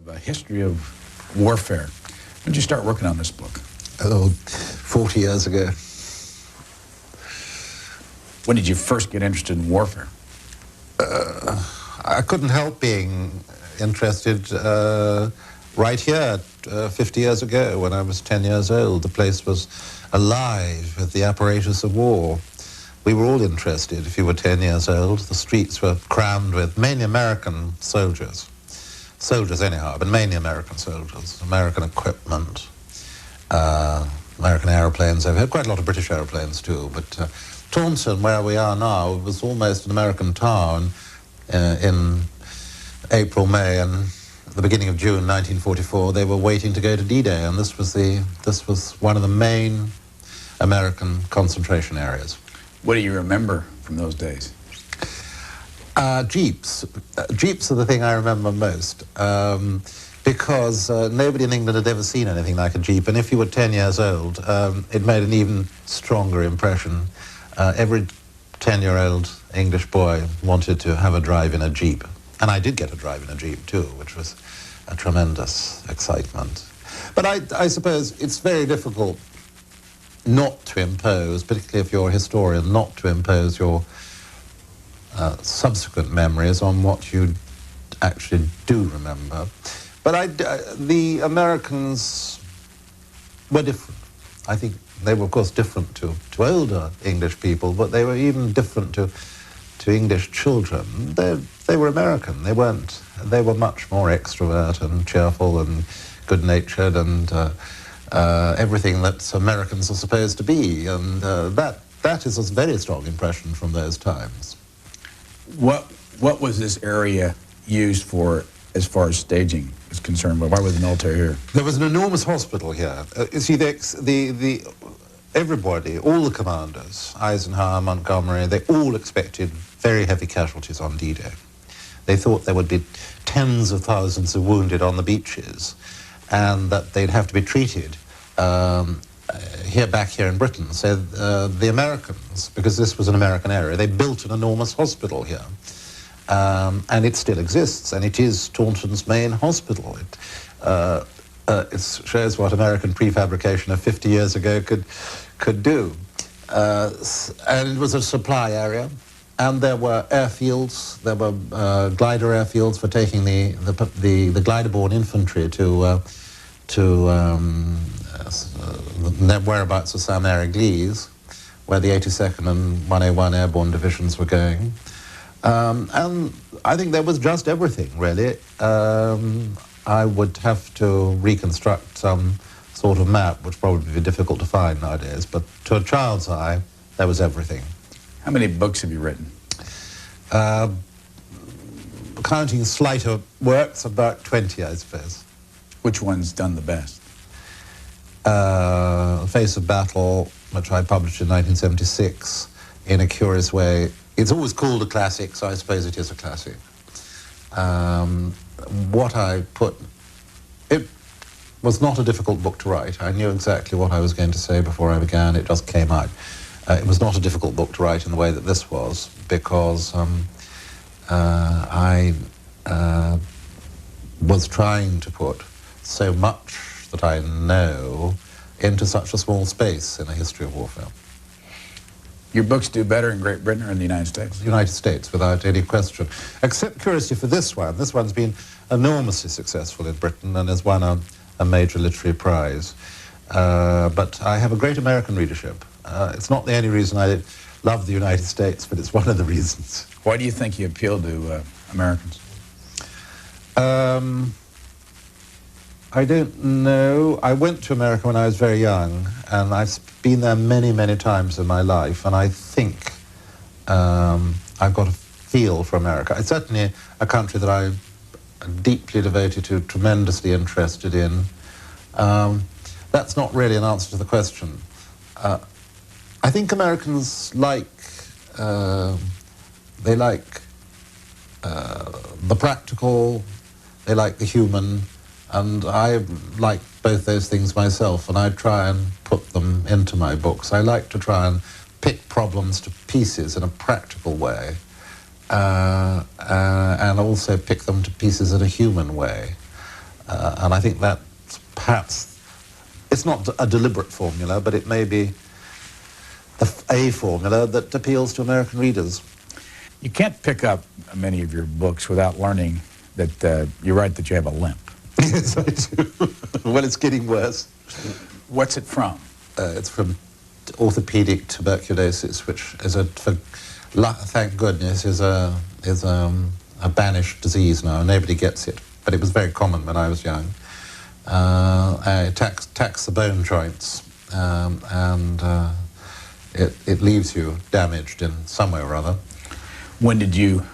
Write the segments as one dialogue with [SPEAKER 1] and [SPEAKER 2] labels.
[SPEAKER 1] A history of warfare. When did you start working on this book?
[SPEAKER 2] Oh, 40 years ago.
[SPEAKER 1] When did you first get interested in warfare?
[SPEAKER 2] I couldn't help being interested right here 50 years ago when I was 10 years old. The place was alive with the apparatus of war. We were all interested if you were 10 years old. The streets were crammed with mainly American soldiers. Soldiers anyhow, but mainly American soldiers. American equipment, American aeroplanes. I've had quite a lot of British aeroplanes too, but Taunton, where we are now, was almost an American town in April, May, and the beginning of June 1944. They were waiting to go to D-Day, and this was one of the main American concentration areas.
[SPEAKER 1] What do you remember from those days?
[SPEAKER 2] Jeeps. Jeeps are the thing I remember most, because nobody in England had ever seen anything like a Jeep, and if you were 10 years old, it made an even stronger impression. Every 10-year-old English boy wanted to have a drive in a Jeep, and I did get a drive in a Jeep too, which was a tremendous excitement. But I suppose it's very difficult not to impose, particularly if you're a historian, not to impose your subsequent memories on what you actually do remember. But the Americans were different. I think they were, of course, different to older English people, but they were even different to English children. They were American. They were much more extrovert and cheerful and good-natured and everything that Americans are supposed to be. And that is a very strong impression from those times.
[SPEAKER 1] What was this area used for as far as staging is concerned? Why was the military here?
[SPEAKER 2] There was an enormous hospital here. You see, everybody, all the commanders, Eisenhower, Montgomery, they all expected very heavy casualties on D-Day. They thought there would be tens of thousands of wounded on the beaches and that they'd have to be treated back here in Britain. So the Americans, because this was an American area, they built an enormous hospital here. And it still exists, and it is Taunton's main hospital. It shows what American prefabrication of 50 years ago could do. And it was a supply area, and there were airfields, there were glider airfields for taking the glider-borne infantry to the whereabouts of Saint-Mary-Église, where the 82nd and 101 Airborne Divisions were going. And I think there was just everything, really. I would have to reconstruct some sort of map, which probably would be difficult to find nowadays, but to a child's eye, there was everything.
[SPEAKER 1] How many books have you written?
[SPEAKER 2] Counting slighter works, about 20, I suppose.
[SPEAKER 1] Which one's done the best?
[SPEAKER 2] Face of Battle, which I published in 1976, in a curious way. It's always called a classic, so I suppose it is a classic. What I put... It was not a difficult book to write. I knew exactly what I was going to say before I began. It just came out. It was not a difficult book to write in the way that this was, because I was trying to put so much that I know into such a small space in a history of warfare.
[SPEAKER 1] Your books do better in Great Britain or in the United States?
[SPEAKER 2] The United States, without any question. Except, curiously, for this one. This one's been enormously successful in Britain and has won a major literary prize. But I have a great American readership. It's not the only reason I love the United States, but it's one of the reasons.
[SPEAKER 1] Why do you think you appeal to Americans?
[SPEAKER 2] I don't know. I went to America when I was very young, and I've been there many, many times in my life, and I think I've got a feel for America. It's certainly a country that I'm deeply devoted to, tremendously interested in. That's not really an answer to the question. I think Americans like the practical, they like the human, and I like both those things myself, and I try and put them into my books. I like to try and pick problems to pieces in a practical way, and also pick them to pieces in a human way. And I think that perhaps, it's not a deliberate formula, but it may be a formula that appeals to American readers.
[SPEAKER 1] You can't pick up many of your books without learning that you write that you have a limp.
[SPEAKER 2] Yes, I do. Well, it's getting worse.
[SPEAKER 1] What's it from?
[SPEAKER 2] It's from orthopedic tuberculosis, which is thank goodness, is a banished disease now. Nobody gets it, but it was very common when I was young. It attacks the bone joints, and it leaves you damaged in some way or other.
[SPEAKER 1] When did you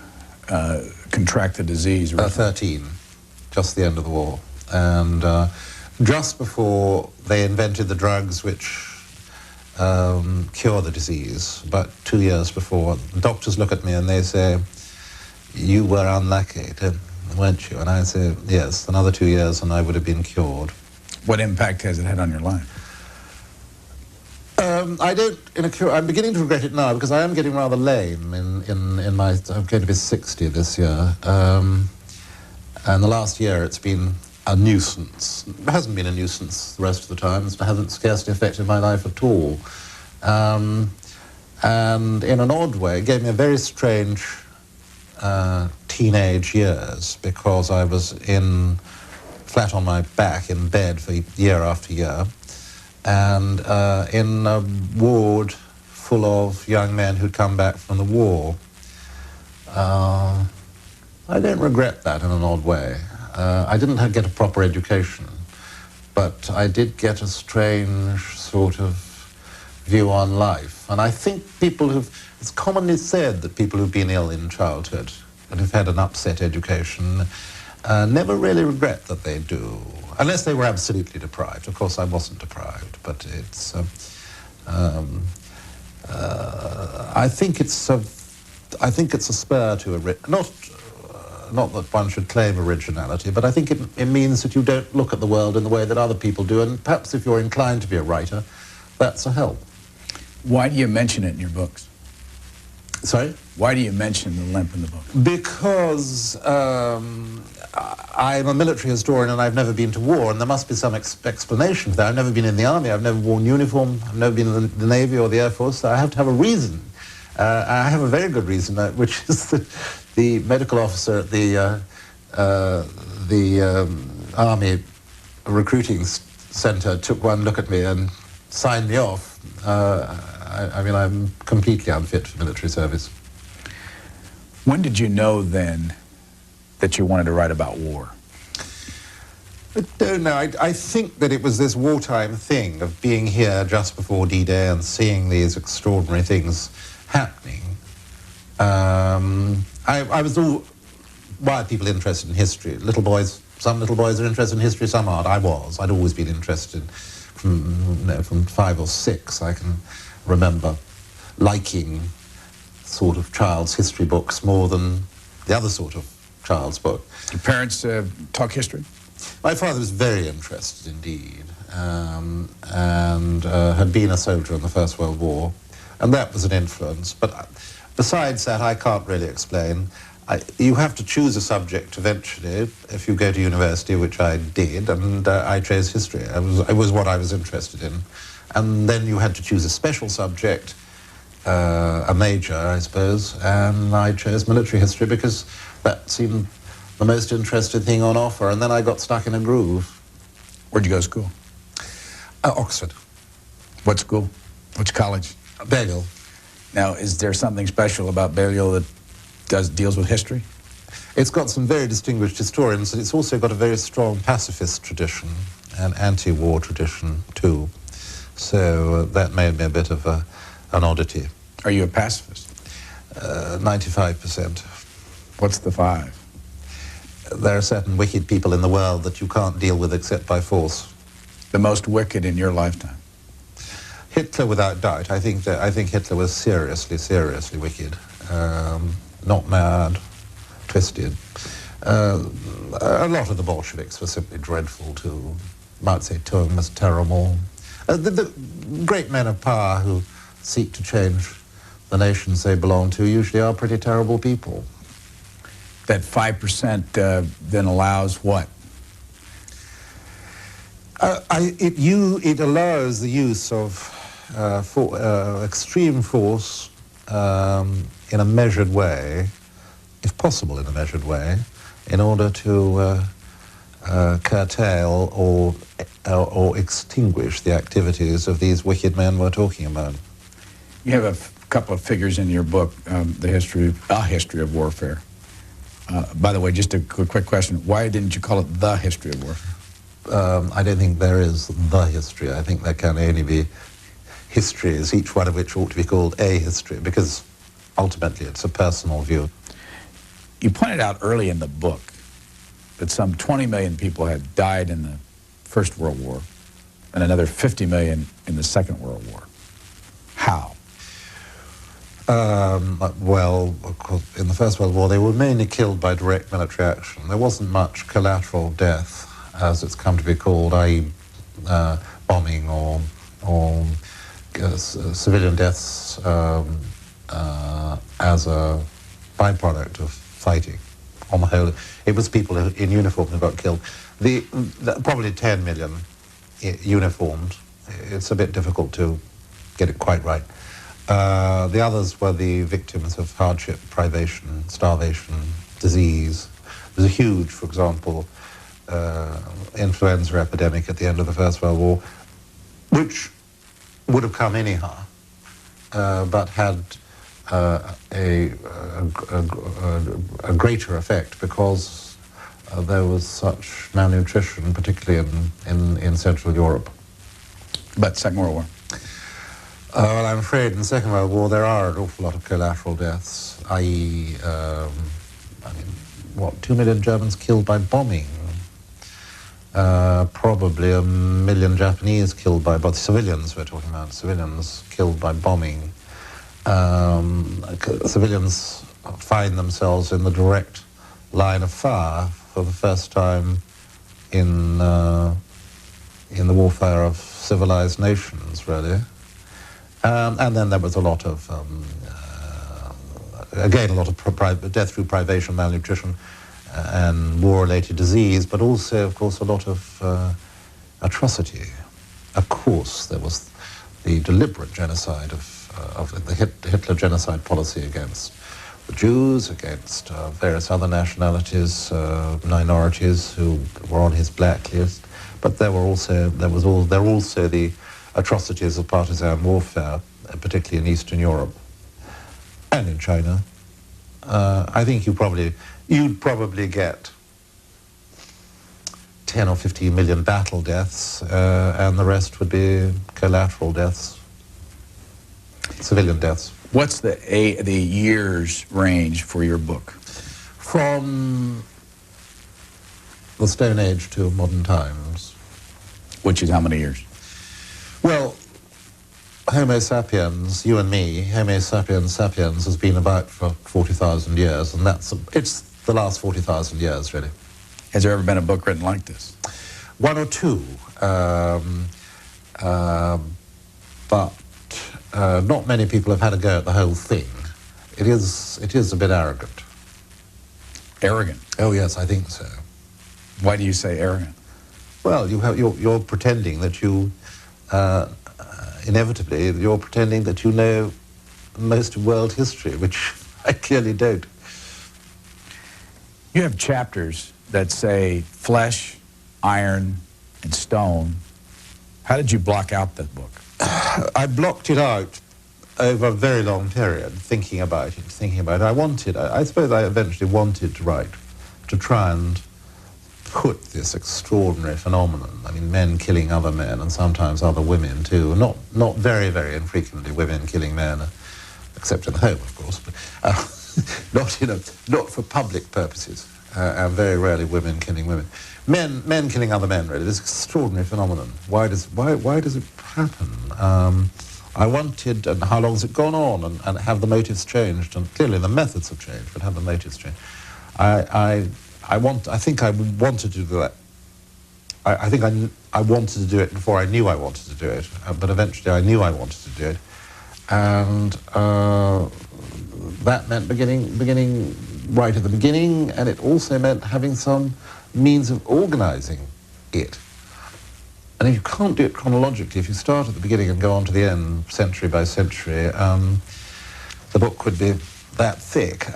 [SPEAKER 1] contract the disease?
[SPEAKER 2] 13, just the end of the war. And just before they invented the drugs which cure the disease, about 2 years before, the doctors look at me and they say, "You were unlucky, weren't you?" And I say, "Yes, another 2 years and I would have been cured."
[SPEAKER 1] What impact has it had on your life?
[SPEAKER 2] I'm beginning to regret it now because I am getting rather lame in my, I'm going to be 60 this year. And the last year it's been a nuisance. It hasn't been a nuisance the rest of the time. It hasn't scarcely affected my life at all. And in an odd way, it gave me a very strange teenage years because I was flat on my back in bed for year after year, and in a ward full of young men who'd come back from the war. I don't regret that in an odd way. I didn't get a proper education, but I did get a strange sort of view on life. And I think it's commonly said that people who've been ill in childhood and who've had an upset education never really regret that they do, unless they were absolutely deprived. Of course, I wasn't deprived, but it's. I think it's a spur to not that one should claim originality, but I think it means that you don't look at the world in the way that other people do, and perhaps if you're inclined to be a writer, that's a help.
[SPEAKER 1] Why do you mention it in your books?
[SPEAKER 2] Sorry?
[SPEAKER 1] Why do you mention the limp in the book?
[SPEAKER 2] Because I'm a military historian and I've never been to war, and there must be some explanation for that. I've never been in the army, I've never worn uniform, I've never been in the Navy or the Air Force, so I have to have a reason. I have a very good reason, which is that the medical officer at the Army recruiting center took one look at me and signed me off. I mean, I'm completely unfit for military service.
[SPEAKER 1] When did you know then that you wanted to write about war?
[SPEAKER 2] I don't know. I think that it was this wartime thing of being here just before D-Day and seeing these extraordinary things happening. I was all... Why are people interested in history? Some little boys are interested in history, some aren't. I'd always been interested from 5 or 6. I can remember liking sort of child's history books more than the other sort of child's book.
[SPEAKER 1] Your parents talk history?
[SPEAKER 2] My father was very interested indeed, and had been a soldier in the First World War, and that was an influence. But besides that, I can't really explain. You have to choose a subject eventually if you go to university, which I did, and I chose history. It was what I was interested in. And then you had to choose a special subject, a major, I suppose, and I chose military history because that seemed the most interesting thing on offer, and then I got stuck in a groove.
[SPEAKER 1] Where'd you go to school?
[SPEAKER 2] Oxford.
[SPEAKER 1] What school? Which college?
[SPEAKER 2] Balliol.
[SPEAKER 1] Now, is there something special about Balliol that deals with history?
[SPEAKER 2] It's got some very distinguished historians, and it's also got a very strong pacifist tradition and anti-war tradition too. So that made me a bit of an oddity.
[SPEAKER 1] Are you a pacifist?
[SPEAKER 2] 95%.
[SPEAKER 1] What's the 5?
[SPEAKER 2] There are certain wicked people in the world that you can't deal with except by force.
[SPEAKER 1] The most wicked in your lifetime?
[SPEAKER 2] Hitler, without doubt. I think Hitler was seriously, seriously wicked. Not mad, twisted. A lot of the Bolsheviks were simply dreadful too. Mao Zedong was terrible. The great men of power who seek to change the nations they belong to usually are pretty terrible people.
[SPEAKER 1] That 5% then allows what?
[SPEAKER 2] It allows the use of extreme force in a measured way, if possible in a measured way, in order to curtail or extinguish the activities of these wicked men we're talking about.
[SPEAKER 1] You have a couple of figures in your book, A History of Warfare. By the way, just a quick question. Why didn't you call it The History of Warfare?
[SPEAKER 2] I don't think there is the history. I think there can only be histories, each one of which ought to be called a history, because ultimately it's a personal view.
[SPEAKER 1] You pointed out early in the book that some 20 million people had died in the First World War and another 50 million in the Second World War. How?
[SPEAKER 2] Well, of course, in the First World War, they were mainly killed by direct military action. There wasn't much collateral death, as it's come to be called, i.e. Bombing or civilian deaths as a byproduct of fighting. On the whole, it was people in uniform who got killed. Probably 10 million uniformed. It's a bit difficult to get it quite right. The others were the victims of hardship, privation, starvation, disease. There was a huge, for example, influenza epidemic at the end of the First World War, which would have come anyhow, but had a greater effect because there was such malnutrition, particularly in Central Europe.
[SPEAKER 1] But Second World War?
[SPEAKER 2] Well, I'm afraid in the Second World War there are an awful lot of collateral deaths, i.e., 2 million Germans killed by bombing. Probably 1 million Japanese killed by, but civilians we're talking about, civilians killed by bombing. Civilians find themselves in the direct line of fire for the first time in the warfare of civilized nations, really. And then there was a lot of, again, a lot of death through privation, malnutrition, and war-related disease, but also, of course, a lot of atrocity. Of course, there was the deliberate genocide of the Hitler genocide policy against the Jews, against various other nationalities, minorities who were on his blacklist. But there were also the atrocities of partisan warfare, particularly in Eastern Europe and in China. I think you'd probably get 10 or 15 million battle deaths, and the rest would be collateral deaths, civilian deaths.
[SPEAKER 1] What's the years range for your book?
[SPEAKER 2] From the Stone Age to modern times.
[SPEAKER 1] Which is how many years?
[SPEAKER 2] Well, Homo sapiens, you and me, Homo sapiens sapiens has been about for 40,000 years, and it's the last 40,000 years, really.
[SPEAKER 1] Has there ever been a book written like this?
[SPEAKER 2] One or two, but not many people have had a go at the whole thing. It is a bit arrogant.
[SPEAKER 1] Arrogant?
[SPEAKER 2] Oh yes, I think so.
[SPEAKER 1] Why do you say arrogant?
[SPEAKER 2] Well, you're pretending that you, inevitably, you're pretending that you know most of world history, which I clearly don't.
[SPEAKER 1] You have chapters that say flesh, iron, and stone. How did you block out that book?
[SPEAKER 2] I blocked it out over a very long period, thinking about it. I suppose I eventually wanted to write, to try and put this extraordinary phenomenon, I mean, men killing other men, and sometimes other women too, not very, very infrequently women killing men, except in the home, of course, but not for public purposes, and very rarely women killing women. Men killing other men, really, this extraordinary phenomenon. Why does it happen? I wanted, and how long has it gone on, and have the motives changed, and clearly the methods have changed, but have the motives changed? I think I wanted to do that. I think I wanted to do it before I knew I wanted to do it, but eventually I knew I wanted to do it, and that meant beginning right at the beginning, and it also meant having some means of organizing it. And if you can't do it chronologically, if you start at the beginning and go on to the end, century by century, the book could be that thick.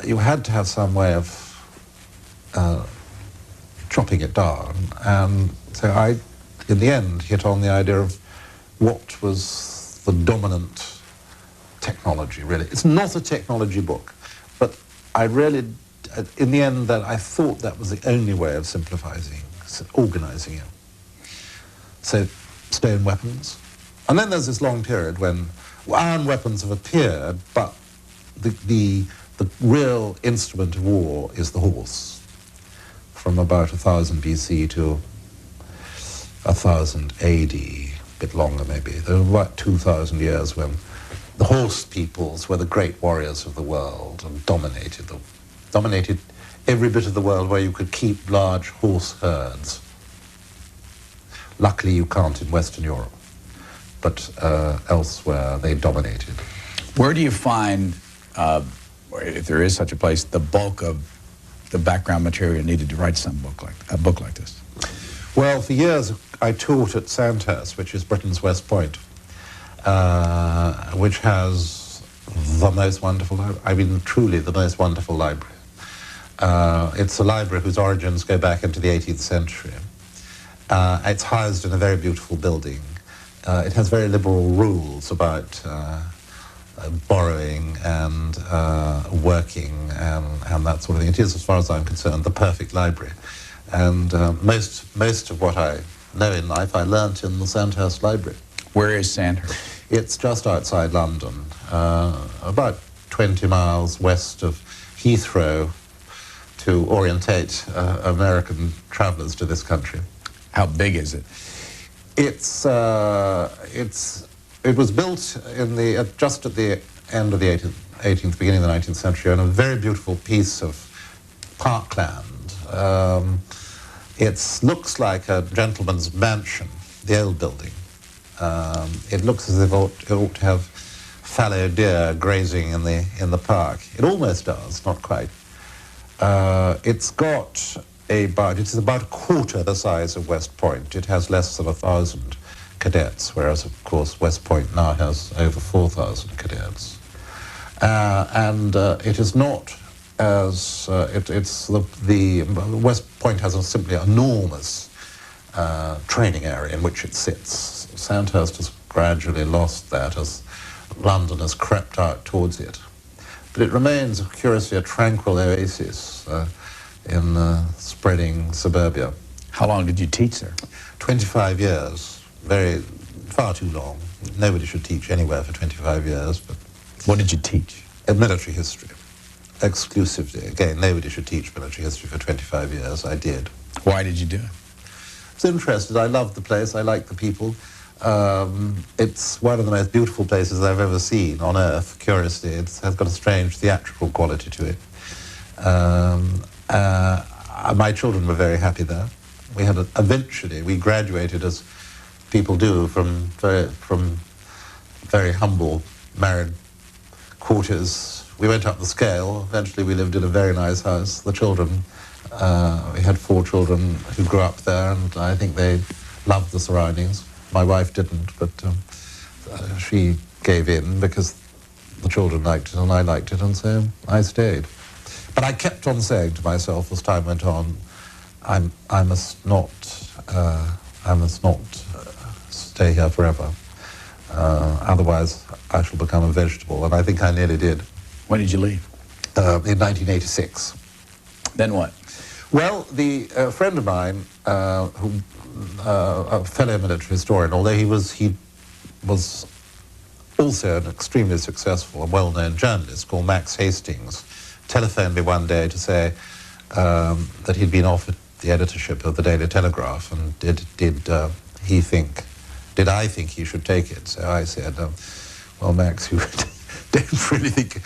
[SPEAKER 2] You had to have some way of chopping it down. And so I, in the end, hit on the idea of what was the dominant technology, really. It's not a technology book, but I really, in the end, that I thought that was the only way of simplifying, organizing it. So, stone weapons. And then there's this long period when iron weapons have appeared, but the real instrument of war is the horse, from about 1000 BC to 1000 AD, a bit longer maybe. There were about 2000 years when the horse peoples were the great warriors of the world and dominated every bit of the world where you could keep large horse herds. Luckily you can't in Western Europe, but elsewhere they dominated.
[SPEAKER 1] Where do you find, if there is such a place, the bulk of the background material needed to write a book like this?
[SPEAKER 2] Well, for years I taught at Sandhurst, which is Britain's West Point, which has the most wonderful, truly the most wonderful library. It's a library whose origins go back into the 18th century. It's housed in a very beautiful building. It has very liberal rules about borrowing and working and that sort of thing. It is, as far as I'm concerned, the perfect library. And most of what I know in life I learnt in the Sandhurst Library.
[SPEAKER 1] Where is Sandhurst?
[SPEAKER 2] It's just outside London, about 20 miles west of Heathrow, to orientate American travellers to this country.
[SPEAKER 1] How big is it?
[SPEAKER 2] It was built in just at the end of the 18th, beginning of the 19th century, on a very beautiful piece of parkland. It looks like a gentleman's mansion, the old building. It looks as if it ought to have fallow deer grazing in the park. It almost does, not quite. It's about a quarter the size of West Point. It has less than 1,000 cadets, whereas, of course, West Point now has over 4,000 cadets. It is not as... the West Point has simply enormous training area in which it sits. Sandhurst has gradually lost that as London has crept out towards it. But it remains, curiously, a tranquil oasis in spreading suburbia.
[SPEAKER 1] How long did you teach there?
[SPEAKER 2] 25 years. Far too long. Nobody should teach anywhere for 25 years. But
[SPEAKER 1] what did you teach?
[SPEAKER 2] Military history, exclusively. Again, nobody should teach military history for 25 years. I did.
[SPEAKER 1] Why did you do it?
[SPEAKER 2] I was interested. I loved the place. I liked the people. It's one of the most beautiful places I've ever seen on Earth, curiously. It has got a strange theatrical quality to it. My children were very happy there. Eventually, we graduated, as people do, from very humble married quarters. We went up the scale. Eventually, we lived in a very nice house. The children, we had 4 children who grew up there, and I think they loved the surroundings. My wife didn't, but she gave in because the children liked it and I liked it, and so I stayed. But I kept on saying to myself as time went on, I must not stay here forever. Otherwise, I shall become a vegetable, and I think I nearly did.
[SPEAKER 1] When did you leave?
[SPEAKER 2] In 1986.
[SPEAKER 1] Then what?
[SPEAKER 2] Well, a friend of mine, a fellow military historian, although he was also an extremely successful and well-known journalist called Max Hastings, telephoned me one day to say that he'd been offered the editorship of the Daily Telegraph, and did I think he should take it? So I said, well, Max, you don't really think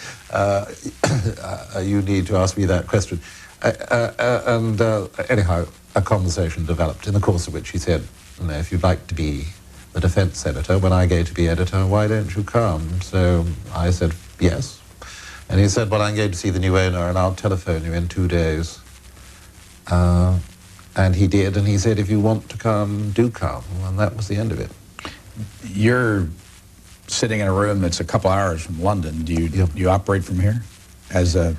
[SPEAKER 2] you need to ask me that question. Anyhow, a conversation developed, in the course of which he said, if you'd like to be the defense editor, when I go to be editor, why don't you come? So I said, yes. And he said, well, I'm going to see the new owner and I'll telephone you in 2 days. And he did, and he said, if you want to come, do come. And that was the end of it.
[SPEAKER 1] You're sitting in a room that's a couple hours from London. Do you operate from here as the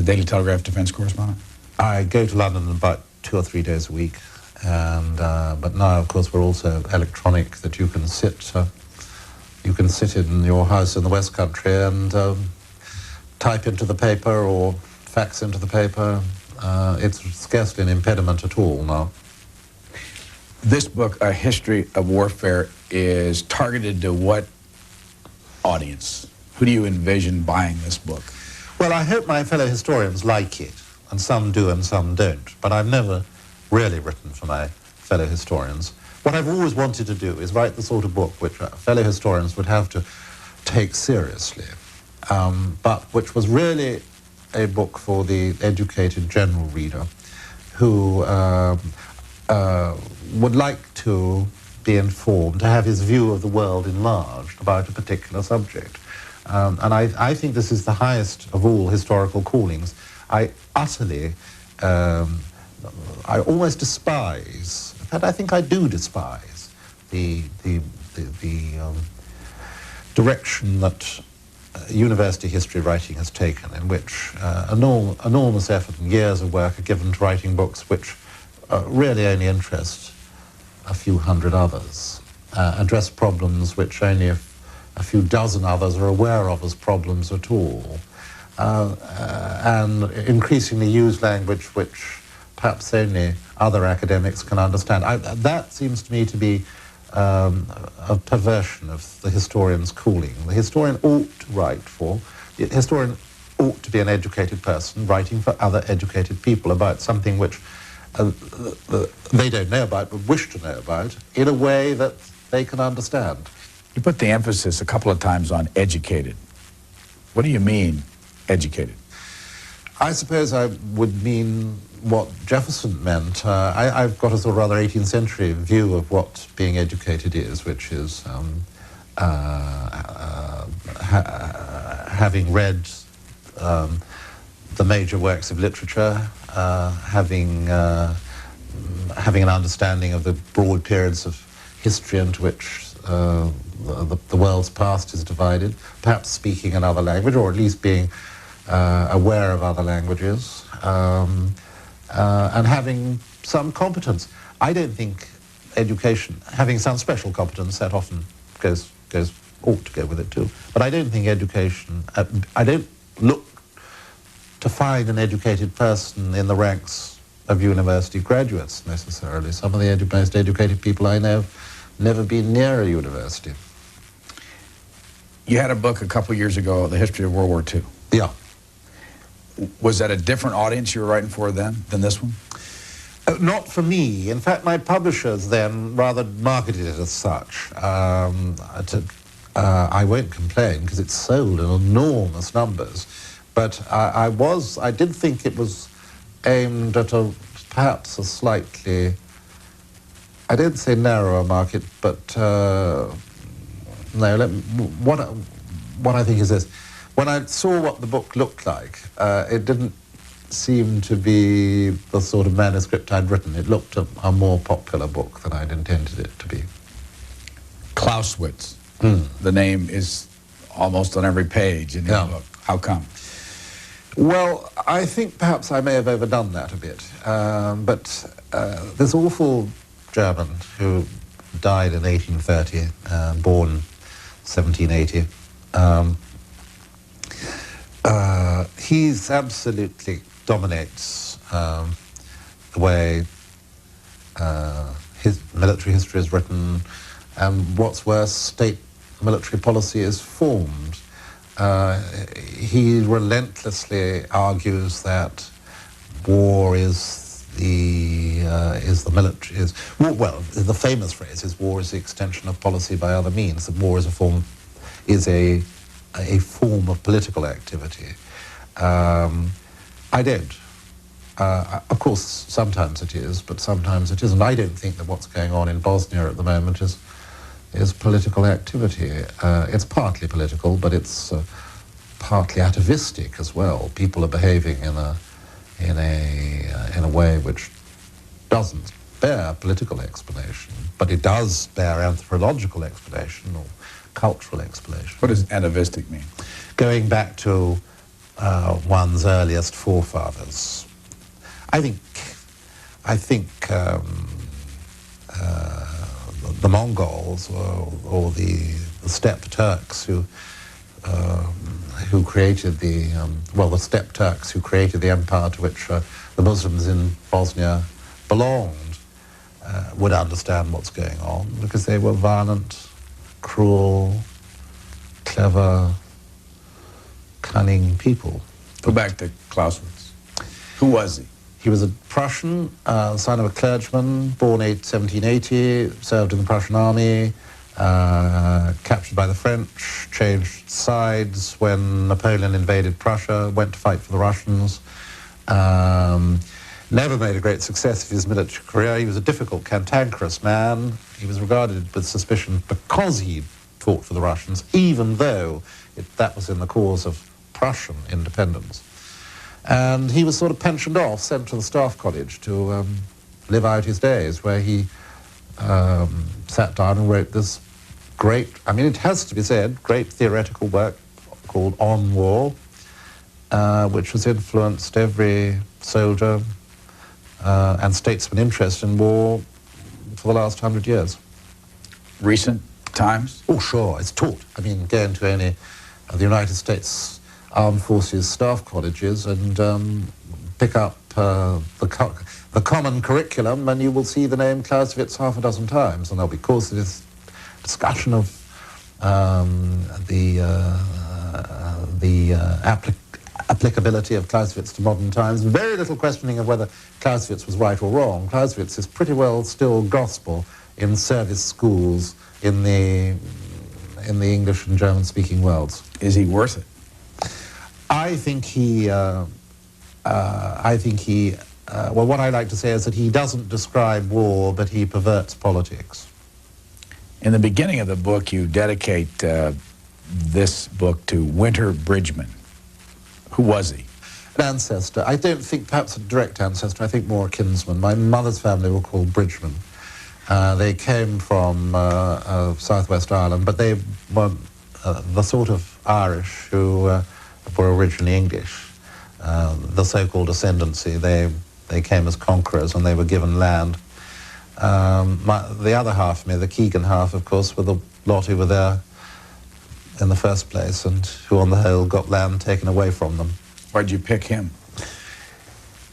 [SPEAKER 1] Daily Telegraph defense correspondent?
[SPEAKER 2] I go to London about 2 or 3 days a week. And but now, of course, we're also electronic, that you can sit in your house in the West Country and type into the paper or fax into the paper. It's scarcely an impediment at all now.
[SPEAKER 1] This book, A History of Warfare, is targeted to what audience? Who do you envision buying this book?
[SPEAKER 2] Well, I hope my fellow historians like it, and some do and some don't, but I've never really written for my fellow historians. What I've always wanted to do is write the sort of book which fellow historians would have to take seriously, but which was really a book for the educated general reader who would like to be informed, to have his view of the world enlarged about a particular subject. And I think this is the highest of all historical callings. I utterly, I almost despise, in fact I think I do despise the direction that university history writing has taken, in which enormous effort and years of work are given to writing books which really only interest a few hundred others, address problems which only a few dozen others are aware of as problems at all, and increasingly use language which perhaps only other academics can understand. That seems to me to be a perversion of the historian's calling. The historian ought to write for, the historian ought to be an educated person writing for other educated people about something which they don't know about but wish to know about in a way that they can understand.
[SPEAKER 1] You put the emphasis a couple of times on educated. What do you mean, educated?
[SPEAKER 2] I suppose I would mean what Jefferson meant. I've got a sort of rather 18th century view of what being educated is, which is having read the major works of literature, having an understanding of the broad periods of history into which the world's past is divided, perhaps speaking another language, or at least being aware of other languages, and having some competence. I don't think education, having some special competence, that often ought to go with it too. But I don't think education, I don't look to find an educated person in the ranks of university graduates necessarily. Some of the most educated people I know have never been near a university.
[SPEAKER 1] You had a book a couple years ago, The History of World War II.
[SPEAKER 2] Yeah.
[SPEAKER 1] Was that a different audience you were writing for then than this one?
[SPEAKER 2] Not for me. In fact, my publishers then rather marketed it as such. I won't complain because it sold in enormous numbers. But I did think it was aimed at perhaps a slightly, I don't say narrower market, but no, what I think is this. When I saw what the book looked like, it didn't seem to be the sort of manuscript I'd written. It looked a more popular book than I'd intended it to be.
[SPEAKER 1] Clausewitz. The name is almost on every page in the book. How come?
[SPEAKER 2] Well, I think perhaps I may have overdone that a bit. But this awful German who died in 1830, born 1780, he absolutely dominates the way his military history is written, and what's worse, state military policy is formed. He relentlessly argues that war is the military the famous phrase is war is the extension of policy by other means. That war is a form of political activity. I don't. Of course, sometimes it is, but sometimes it isn't. I don't think that what's going on in Bosnia at the moment is political activity. It's partly political, but it's partly atavistic as well. People are behaving in a way which doesn't bear political explanation, but it does bear anthropological explanation or cultural explanation.
[SPEAKER 1] What does atavistic mean?
[SPEAKER 2] Going back to one's earliest forefathers. I think the Mongols or the steppe Turks who created the steppe Turks who created the empire to which the Muslims in Bosnia belonged would understand what's going on, because they were violent, cruel, clever, cunning people.
[SPEAKER 1] Go back to Clausewitz. Who was he?
[SPEAKER 2] He was a Prussian, son of a clergyman, born in 1780, served in the Prussian army, captured by the French, changed sides when Napoleon invaded Prussia, went to fight for the Russians. Never made a great success of his military career. He was a difficult, cantankerous man. He was regarded with suspicion because he fought for the Russians, even though that was in the cause of Prussian independence. And he was sort of pensioned off, sent to the Staff College to live out his days, where he sat down and wrote this great, I mean, it has to be said, great theoretical work called On War, which has influenced every soldier and statesman interested in war for the last 100 years.
[SPEAKER 1] Recent times?
[SPEAKER 2] Oh, sure, it's taught. I mean, go into any of the United States Armed Forces staff colleges and pick up the common curriculum, and you will see the name Clausewitz half a dozen times, and there'll be courses, discussion of the applicability of Clausewitz to modern times. Very little questioning of whether Clausewitz was right or wrong. Clausewitz is pretty well still gospel in service schools in the English and German-speaking worlds.
[SPEAKER 1] Is he worth it?
[SPEAKER 2] I think he, well, what I like to say is that he doesn't describe war, but he perverts politics.
[SPEAKER 1] In the beginning of the book, you dedicate this book to Winter Bridgman. Who was he?
[SPEAKER 2] An ancestor. I don't think perhaps a direct ancestor, I think more a kinsman. My mother's family were called Bridgman. They came from Southwest Ireland, but they were the sort of Irish who were originally English. The so-called ascendancy, they came as conquerors and they were given land. The other half of me, the Keegan half, of course, were the lot who were there in the first place and who on the whole got land taken away from them.
[SPEAKER 1] Why'd you pick him?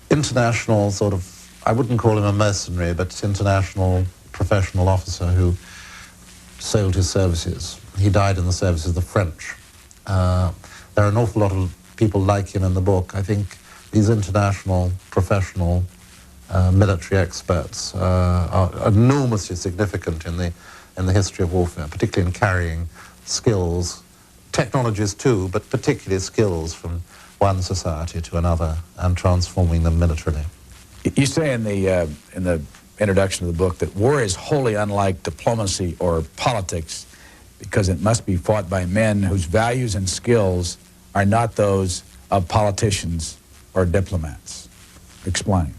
[SPEAKER 2] International sort of, I wouldn't call him a mercenary, but international professional officer who sold his services. He died in the service of the French. There are an awful lot of people like him in the book. I think these international professional military experts are enormously significant in the history of warfare, particularly in carrying skills, technologies too, but particularly skills from one society to another and transforming them militarily.
[SPEAKER 1] You say in the introduction of the book that war is wholly unlike diplomacy or politics because it must be fought by men whose values and skills are not those of politicians or diplomats. Explain.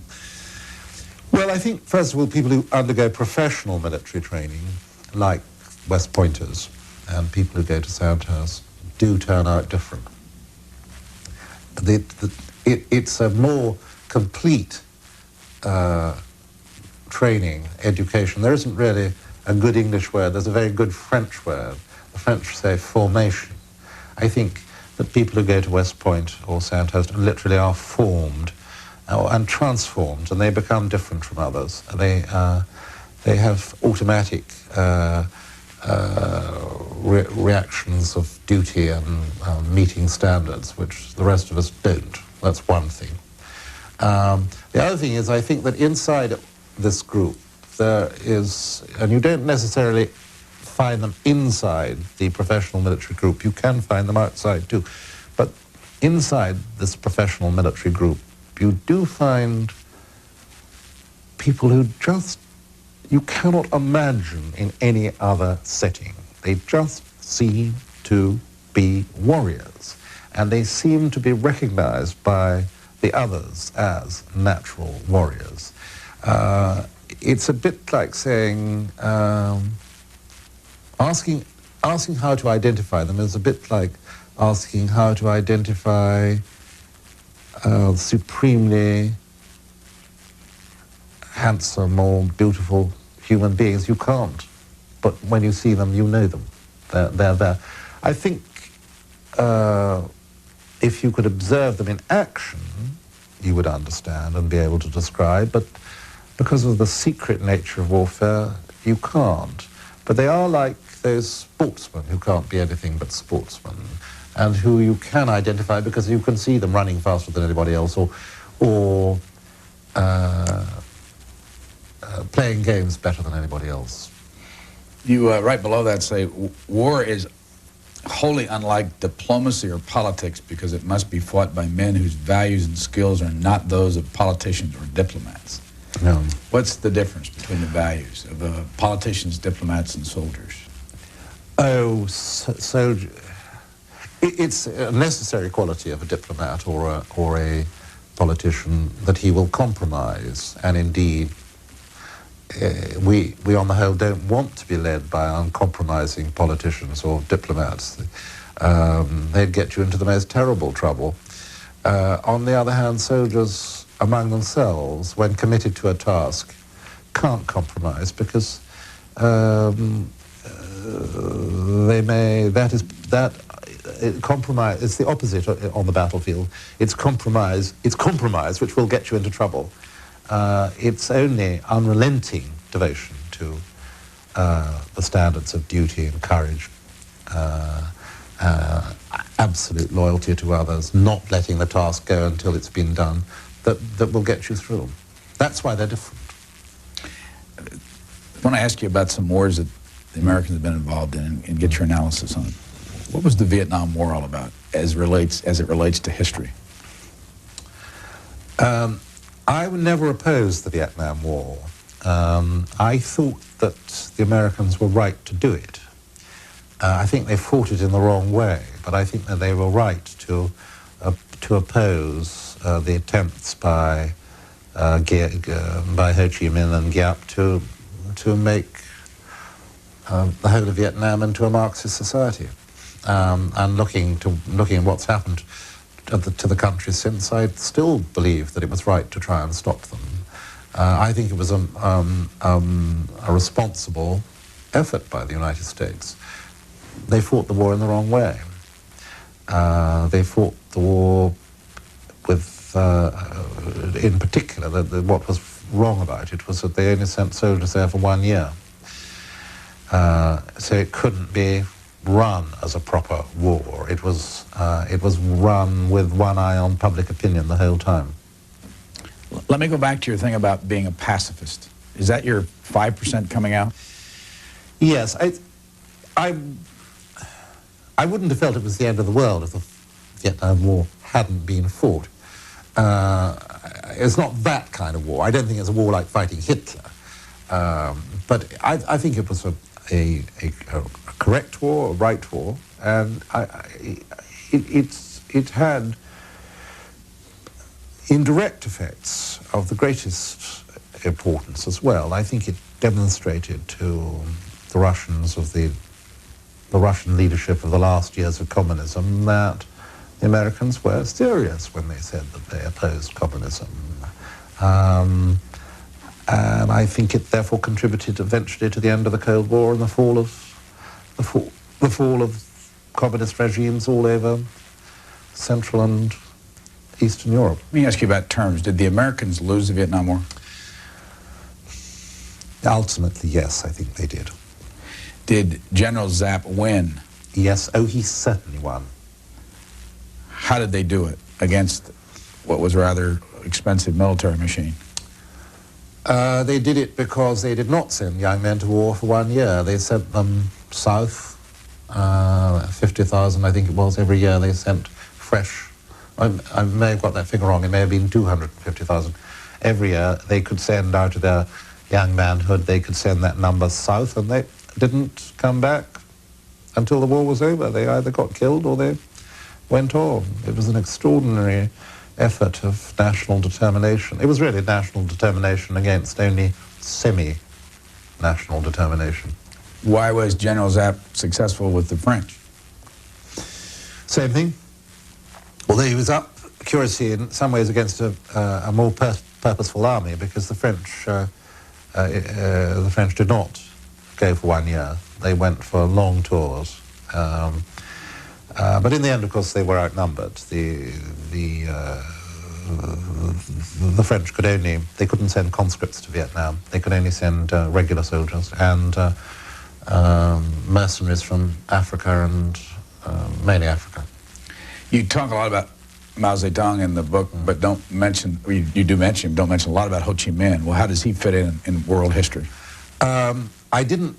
[SPEAKER 2] Well, I think, first of all, people who undergo professional military training, like West Pointers and people who go to Sandhurst, do turn out different. It's a more complete training, education. There isn't really a good English word. There's a very good French word. The French say formation. I think that people who go to West Point or Sandhurst literally are formed and transformed, and they become different from others. They have automatic reactions of duty and meeting standards, which the rest of us don't. That's one thing. The other thing is, I think that inside this group there is, and you don't necessarily find them inside the professional military group, you can find them outside too, but inside this professional military group you do find people who just, you cannot imagine in any other setting. They just seem to be warriors, and they seem to be recognized by the others as natural warriors. It's a bit like saying, asking how to identify them is a bit like asking how to identify supremely handsome or beautiful human beings. You can't, but when you see them, you know them. They're there. I think if you could observe them in action, you would understand and be able to describe, but because of the secret nature of warfare, you can't. But they are like those sportsmen who can't be anything but sportsmen, and who you can identify because you can see them running faster than anybody else, or playing games better than anybody else.
[SPEAKER 1] You, right below that, say, war is wholly unlike diplomacy or politics because it must be fought by men whose values and skills are not those of politicians or diplomats.
[SPEAKER 2] No.
[SPEAKER 1] What's the difference between the values of politicians, diplomats, and soldiers?
[SPEAKER 2] Oh, it's a necessary quality of a diplomat or a politician that he will compromise, and indeed we on the whole don't want to be led by uncompromising politicians or diplomats. They'd get you into the most terrible trouble. On the other hand, soldiers among themselves, when committed to a task, can't compromise because compromise. It's the opposite on the battlefield. It's compromise which will get you into trouble. It's only unrelenting devotion to the standards of duty and courage, absolute loyalty to others, not letting the task go until it's been done, that will get you through. That's why they're different.
[SPEAKER 1] I want to ask you about some wars that the Americans have been involved in and get your analysis on it. What was the Vietnam War all about as it relates to history?
[SPEAKER 2] I would never oppose the Vietnam War. I thought that the Americans were right to do it. I think they fought it in the wrong way, but I think that they were right to oppose the attempts by Ho Chi Minh and Giap to make the whole of Vietnam into a Marxist society. And looking at what's happened to the country since, I still believe that it was right to try and stop them. I think it was a responsible effort by the United States. They fought the war in the wrong way. They fought the war with, in particular, what was wrong about it was that they only sent soldiers there for 1 year. So it couldn't be run as a proper war. It was run with one eye on public opinion the whole time.
[SPEAKER 1] Let me go back to your thing about being a pacifist. Is that your 5% coming out?
[SPEAKER 2] Yes, I wouldn't have felt it was the end of the world if the Vietnam War hadn't been fought. It's not that kind of war. I don't think it's a war like fighting Hitler. But I think it was a correct war, a right war, and it had indirect effects of the greatest importance as well. I think it demonstrated to the Russians of the Russian leadership of the last years of communism that the Americans were serious when they said that they opposed communism. And I think it therefore contributed eventually to the end of the Cold War and the fall of communist regimes all over Central and Eastern Europe.
[SPEAKER 1] Let me ask you about terms. Did the Americans lose the Vietnam War?
[SPEAKER 2] Ultimately, yes, I think they did.
[SPEAKER 1] Did General Zapp win?
[SPEAKER 2] Yes, he certainly won.
[SPEAKER 1] How did they do it against what was a rather expensive military machine?
[SPEAKER 2] They did it because they did not send young men to war for 1 year. They sent them south, 50,000 I think it was every year they sent fresh. I may have got that figure wrong, it may have been 250,000. Every year they could send out of their young manhood, they could send that number south, and they didn't come back until the war was over. They either got killed or they went on. It was an extraordinary effort of national determination. It was really national determination against only semi-national determination.
[SPEAKER 1] Why was General Zapp successful with the French?
[SPEAKER 2] Same thing. Although he was up, curiously, in some ways against a more purposeful army, because the French did not go for 1 year. They went for long tours. But in the end, of course, they were outnumbered. The French they couldn't send conscripts to Vietnam. They could only send regular soldiers and mercenaries from Africa and mainly Africa.
[SPEAKER 1] You talk a lot about Mao Zedong in the book, but don't mention, you do mention him, don't mention a lot about Ho Chi Minh. Well, how does he fit in world history?
[SPEAKER 2] I didn't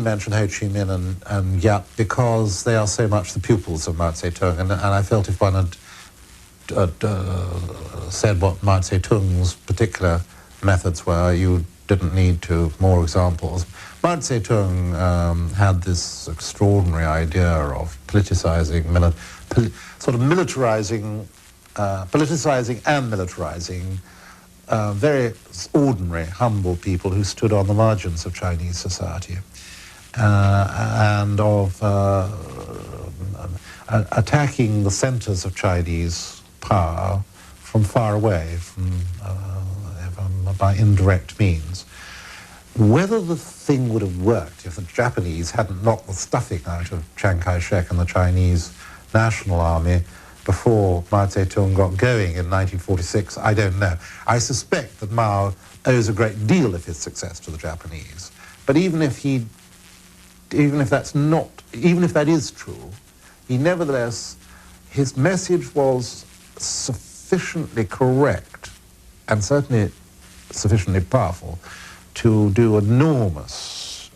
[SPEAKER 2] mention Ho Chi Minh and Yap because they are so much the pupils of Mao Zedong, and I felt if one had said what Mao Zedong's particular methods were, you didn't need more examples. Mao Zedong had this extraordinary idea of politicizing and militarizing very ordinary, humble people who stood on the margins of Chinese society, and of attacking the centers of Chinese power from far away, by indirect means. Whether the thing would have worked if the Japanese hadn't knocked the stuffing out of Chiang Kai-shek and the Chinese National Army before Mao Zedong got going in 1946, I don't know. I suspect that Mao owes a great deal of his success to the Japanese. But even if that is true, nevertheless, his message was sufficiently correct and certainly sufficiently powerful to do enormous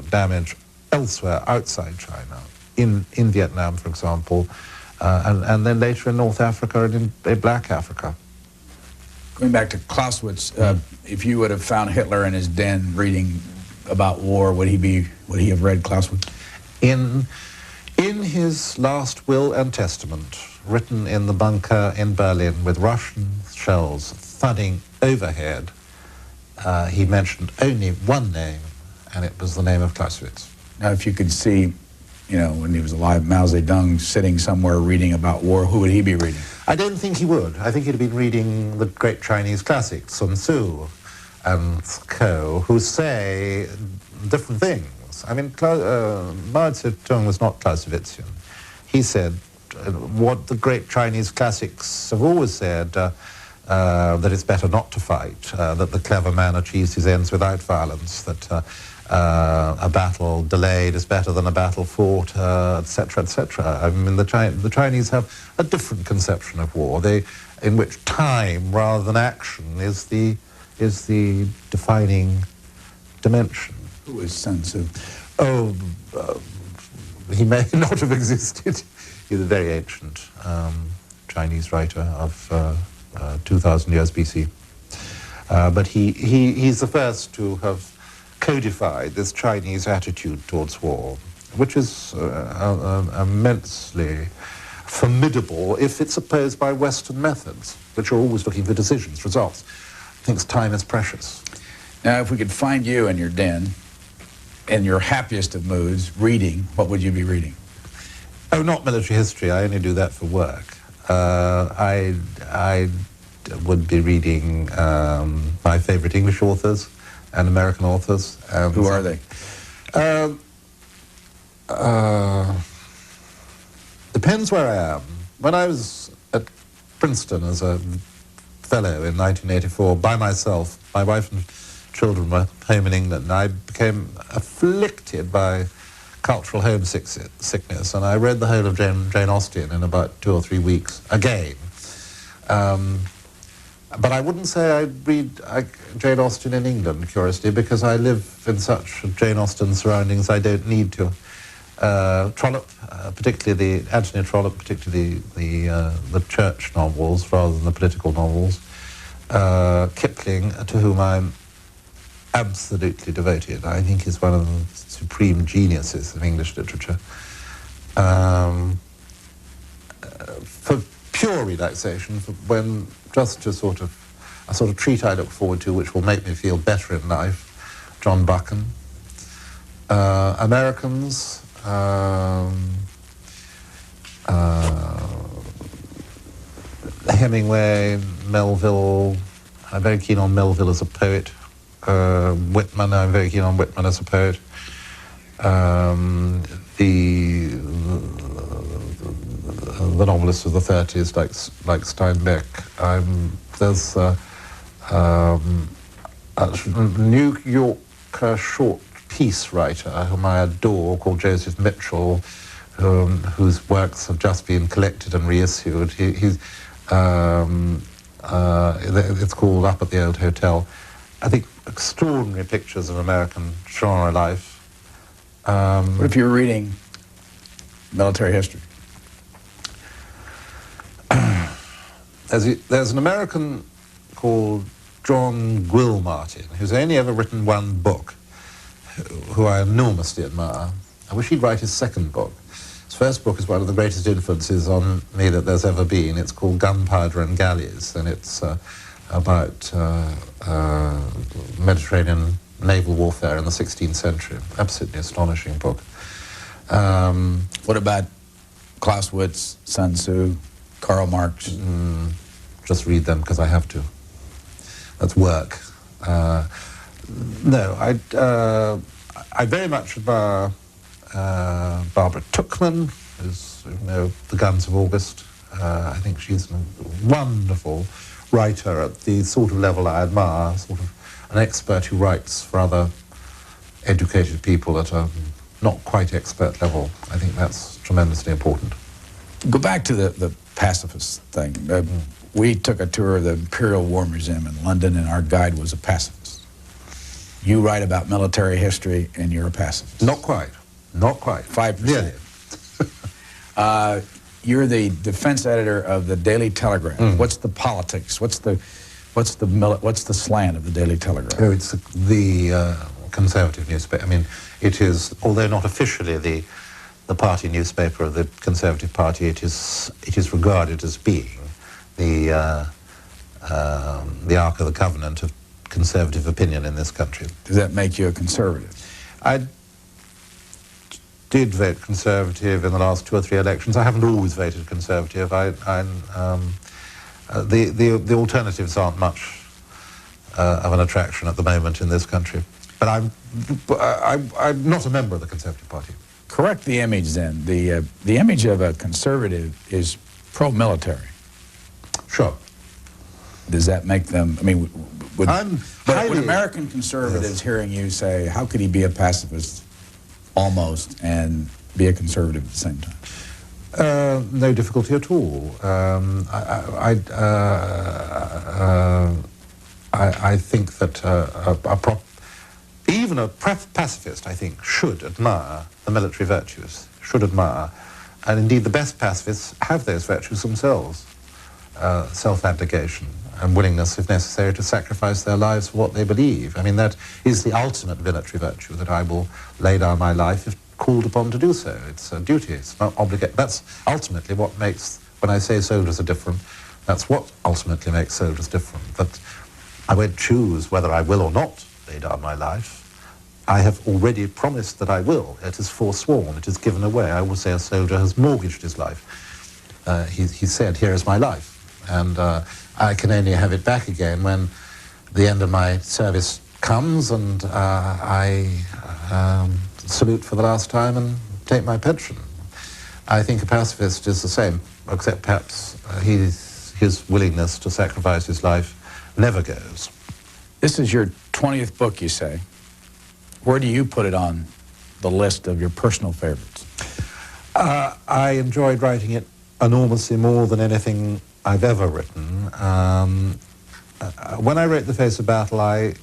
[SPEAKER 2] damage elsewhere outside China, in Vietnam, for example, and then later in North Africa and in Black Africa.
[SPEAKER 1] Going back to Clausewitz, if you would have found Hitler in his den reading about war, would he have read Clausewitz?
[SPEAKER 2] In his last will and testament, written in the bunker in Berlin with Russian shells thudding overhead, he mentioned only one name, and it was the name of Clausewitz.
[SPEAKER 1] Now, if you could see, when he was alive, Mao Zedong sitting somewhere reading about war, who would he be reading?
[SPEAKER 2] I don't think he would. I think he'd have been reading the great Chinese classics, Sun Tzu and Ko, who say different things. I mean, Mao Zedong was not Clausewitzian. He said what the great Chinese classics have always said, that it's better not to fight, that the clever man achieves his ends without violence, that a battle delayed is better than a battle fought, etc., etc. I mean, the Chinese have a different conception of war, in which time rather than action is the defining dimension.
[SPEAKER 1] Who is Sun Tzu?
[SPEAKER 2] Oh, he may not have existed. He's a very ancient Chinese writer of 2,000 years BC. But he's the first to have codified this Chinese attitude towards war, which is immensely formidable if it's opposed by Western methods, which are always looking for decisions, results. Thinks time is precious.
[SPEAKER 1] Now, if we could find you in your den, in your happiest of moods, reading, what would you be reading?
[SPEAKER 2] Oh, not military history. I only do that for work. I would be reading my favorite English authors and American authors.
[SPEAKER 1] Who are they?
[SPEAKER 2] Depends where I am. When I was at Princeton as a fellow in 1984 by myself, my wife and children were home in England, and I became afflicted by cultural homesickness, and I read the whole of Jane Austen in about 2 or 3 weeks again. But I wouldn't say I read Jane Austen in England, curiously, because I live in such Jane Austen surroundings I don't need to. Trollope, particularly Anthony Trollope, particularly the church novels rather than the political novels. Kipling, to whom I'm absolutely devoted. I think he's one of the supreme geniuses of English literature. For pure relaxation, when just to sort of a sort of treat I look forward to, which will make me feel better in life. John Buchan. Americans. Hemingway, Melville. I'm very keen on Melville as a poet. Whitman, I'm very keen on Whitman as a poet. The novelists of the 30s, like Steinbeck. There's a New Yorker short piece writer whom I adore, called Joseph Mitchell, whose works have just been collected and reissued. It's called Up at the Old Hotel. I think extraordinary pictures of American genre life.
[SPEAKER 1] What if you're reading military history?
[SPEAKER 2] There's an American called John Gwill Martin, who's only ever written one book, who I enormously admire. I wish he'd write his second book. His first book is one of the greatest influences on me that there's ever been. It's called Gunpowder and Galleys, and it's about Mediterranean naval warfare in the 16th century. Absolutely astonishing book.
[SPEAKER 1] What about Clausewitz, Sun Tzu, Karl Marx?
[SPEAKER 2] Just read them because I have to. That's work. No, I very much admire Barbara Tuchman, who's, The Guns of August. I think she's a wonderful writer at the sort of level I admire, sort of an expert who writes for other educated people at a not quite expert level. I think that's tremendously important.
[SPEAKER 1] Go back to the pacifist thing. We took a tour of the Imperial War Museum in London, and our guide was a pacifist. You write about military history, and you're a pacifist.
[SPEAKER 2] Not quite. Not quite.
[SPEAKER 1] 5%.
[SPEAKER 2] Really.
[SPEAKER 1] You're the defense editor of the Daily Telegraph. What's the politics? What's the slant of the Daily Telegraph?
[SPEAKER 2] Oh, it's the conservative newspaper. I mean, it is, although not officially the party newspaper of the Conservative Party, it is regarded as being the Ark of the Covenant of conservative opinion in this country.
[SPEAKER 1] Does that make you a conservative?
[SPEAKER 2] I did vote Conservative in the last 2 or 3 elections. I haven't always voted Conservative. The alternatives aren't much of an attraction at the moment in this country. But I'm not a member of the Conservative Party.
[SPEAKER 1] Correct the image then. The image of a conservative is pro-military.
[SPEAKER 2] Sure.
[SPEAKER 1] Does that make them, I mean, would American conservatives,
[SPEAKER 2] yes,
[SPEAKER 1] hearing you say, how could he be a pacifist almost and be a conservative at the same time?
[SPEAKER 2] No difficulty at all. I think that even a pacifist, I think, should admire the military virtues, should admire, and indeed the best pacifists have those virtues themselves. Self-abnegation and willingness, if necessary, to sacrifice their lives for what they believe. I mean, that is the ultimate military virtue, that I will lay down my life if called upon to do so. It's a duty, it's not obligation. That's ultimately what makes, when I say soldiers are different, that's what ultimately makes soldiers different. That I won't choose whether I will or not lay down my life. I have already promised that I will. It is forsworn, it is given away. I would say a soldier has mortgaged his life. He said, here is my life. And I can only have it back again when the end of my service comes and I salute for the last time and take my pension. I think a pacifist is the same, except perhaps his willingness to sacrifice his life never goes.
[SPEAKER 1] This is your 20th book, you say. Where do you put it on the list of your personal favorites?
[SPEAKER 2] I enjoyed writing it enormously, more than anything I've ever written. When I wrote The Face of Battle, I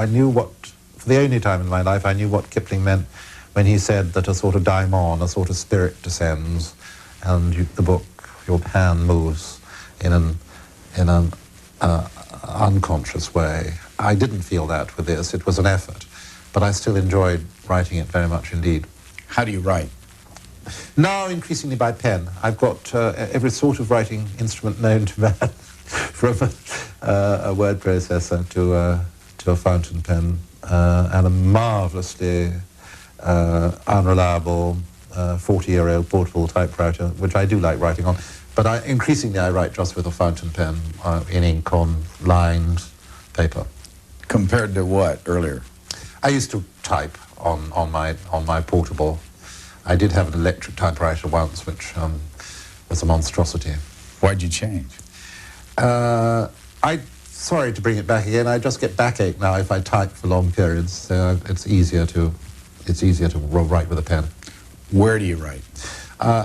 [SPEAKER 2] knew what, for the only time in my life, I knew what Kipling meant when he said that a sort of daimon, a sort of spirit descends, and the book, your hand moves in an unconscious way. I didn't feel that with this. It was an effort, but I still enjoyed writing it very much indeed.
[SPEAKER 1] How do you write?
[SPEAKER 2] Now, increasingly by pen. I've got every sort of writing instrument known to man, from a word processor to a fountain pen, and a marvelously unreliable 40-year-old portable typewriter, which I do like writing on. But increasingly I write just with a fountain pen in ink on lined paper.
[SPEAKER 1] Compared to what earlier?
[SPEAKER 2] I used to type on my portable. I did have an electric typewriter once, which was a monstrosity.
[SPEAKER 1] Why'd you change?
[SPEAKER 2] Sorry to bring it back again. I just get backache now if I type for long periods. So it's easier to write with a pen.
[SPEAKER 1] Where do you write?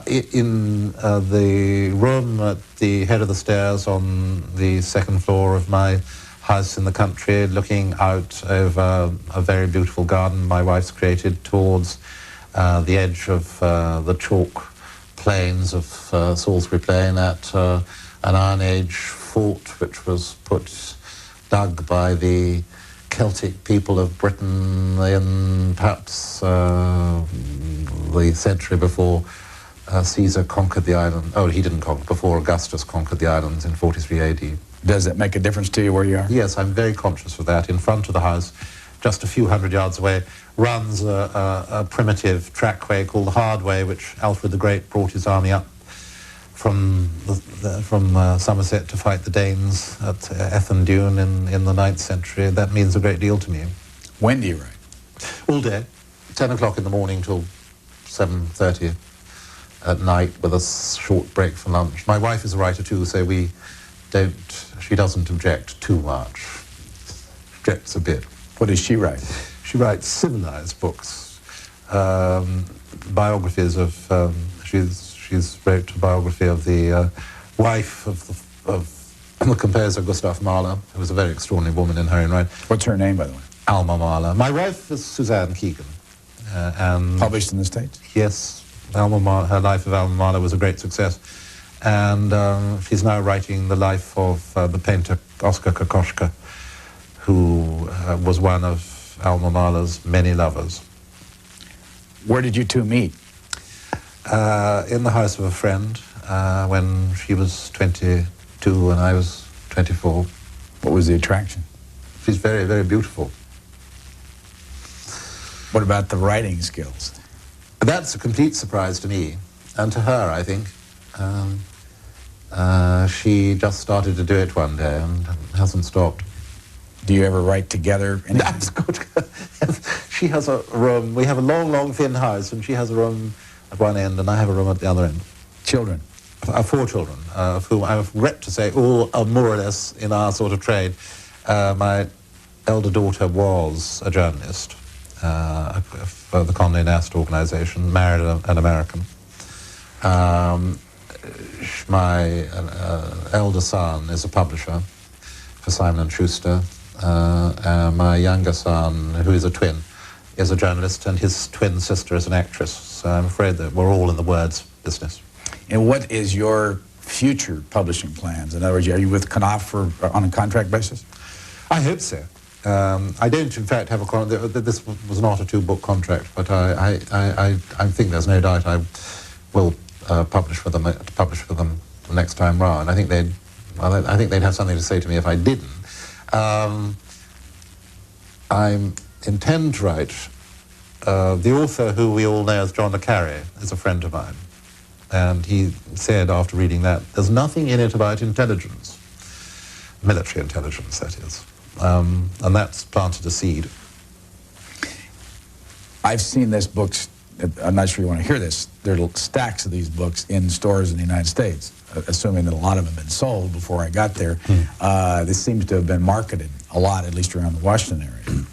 [SPEAKER 2] In the room at the head of the stairs on the second floor of my house in the country, looking out over a very beautiful garden my wife's created towards the edge of the chalk plains of Salisbury Plain at an Iron Age fort which was dug by the Celtic people of Britain in perhaps the century before Caesar conquered the island. Oh, he didn't conquer, before Augustus conquered the islands in 43 AD.
[SPEAKER 1] Does it make a difference to you where you are?
[SPEAKER 2] Yes, I'm very conscious of that. In front of the house, just a few hundred yards away, runs a primitive trackway called the Hard Way, which Alfred the Great brought his army up from Somerset to fight the Danes at Ethandune in the 9th century. That means a great deal to me.
[SPEAKER 1] When do you write?
[SPEAKER 2] All day, 10 o'clock in the morning till 7:30 at night with a short break for lunch. My wife is a writer too, so she doesn't object too much. Objects a bit.
[SPEAKER 1] What does she write?
[SPEAKER 2] She writes civilized books, biographies of, she's wrote a biography of the wife of the composer Gustav Mahler, who was a very extraordinary woman in her own right.
[SPEAKER 1] What's her name, by the way?
[SPEAKER 2] Alma Mahler. My wife is Suzanne Keegan. And
[SPEAKER 1] published in the States?
[SPEAKER 2] Yes. Her life of Alma Mahler was a great success. And she's now writing the life of the painter Oskar Kokoschka, who was one of Alma Mahler's many lovers.
[SPEAKER 1] Where did you two meet?
[SPEAKER 2] In the house of a friend when she was 22 and I was 24.
[SPEAKER 1] What was the attraction?
[SPEAKER 2] She's very, very beautiful.
[SPEAKER 1] What about the writing skills?
[SPEAKER 2] That's a complete surprise to me, and to her, I think. She just started to do it one day and hasn't stopped.
[SPEAKER 1] Do you ever write together?
[SPEAKER 2] That's good. She has a room. We have a long, long, thin house, and she has a room at one end, and I have a room at the other end.
[SPEAKER 1] Children?
[SPEAKER 2] 4 children, of whom I regret to say all are more or less in our sort of trade. My elder daughter was a journalist for the Condé Nast organization, married an American. My elder son is a publisher for Simon & Schuster. My younger son, who is a twin, is a journalist, and his twin sister is an actress. So I'm afraid that we're all in the words business.
[SPEAKER 1] And what is your future publishing plans? In other words, are you with Knopf on a contract basis?
[SPEAKER 2] I hope so. I don't, in fact, have a contract. This was not a 2-book contract, but I think there's no doubt I will publish for them the next time round. I think they'd have something to say to me if I didn't. I intend to write. The author, who we all know as John le Carré, is a friend of mine, and he said after reading that, there's nothing in it about intelligence, military intelligence, that is. And that's planted a seed.
[SPEAKER 1] I've seen this books, I'm not sure you want to hear this, there are stacks of these books in stores in the United States, assuming that a lot of them have been sold before I got there. This seems to have been marketed a lot, at least around the Washington area.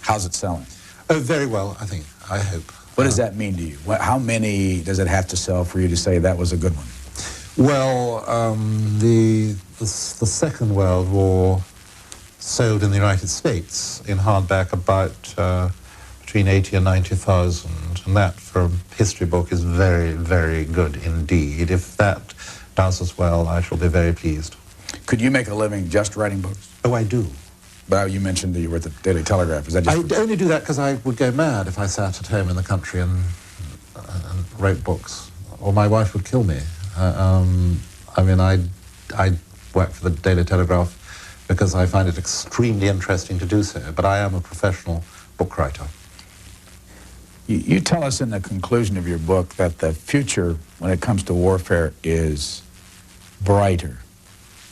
[SPEAKER 1] How's it selling?
[SPEAKER 2] Oh, very well, I think, I hope.
[SPEAKER 1] What does that mean to you? How many does it have to sell for you to say that was a good one?
[SPEAKER 2] Well, the Second World War sold in the United States in hardback about between 80 and 90,000, and that for a history book is very, very good indeed. If that does as well, I shall be very pleased.
[SPEAKER 1] Could you make a living just writing books?
[SPEAKER 2] Oh, I do.
[SPEAKER 1] But you mentioned that you were at the Daily Telegraph. Is that just
[SPEAKER 2] I only do that because I would go mad if I sat at home in the country and wrote books, or my wife would kill me. I mean, I work for the Daily Telegraph because I find it extremely interesting to do so, but I am a professional book writer.
[SPEAKER 1] You tell us in the conclusion of your book that the future, when it comes to warfare, is brighter.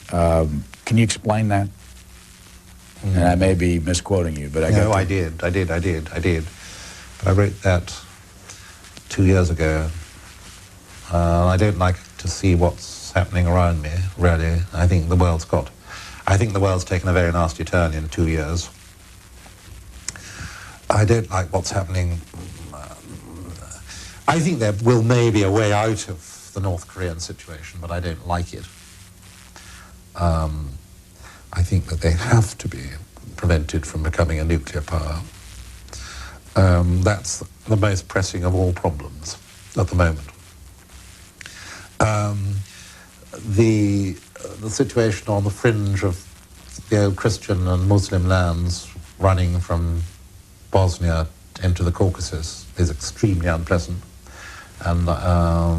[SPEAKER 1] Can you explain that? And I may be misquoting you, but
[SPEAKER 2] I did. But I wrote that 2 years ago. I don't like to see what's happening around me, really. I think the world's taken a very nasty turn in 2 years. I don't like what's happening. I think there will maybe a way out of the North Korean situation, but I don't like it. I think that they have to be prevented from becoming a nuclear power. That's the most pressing of all problems at the moment. The situation on the fringe of the old Christian and Muslim lands running from Bosnia into the Caucasus is extremely unpleasant, and I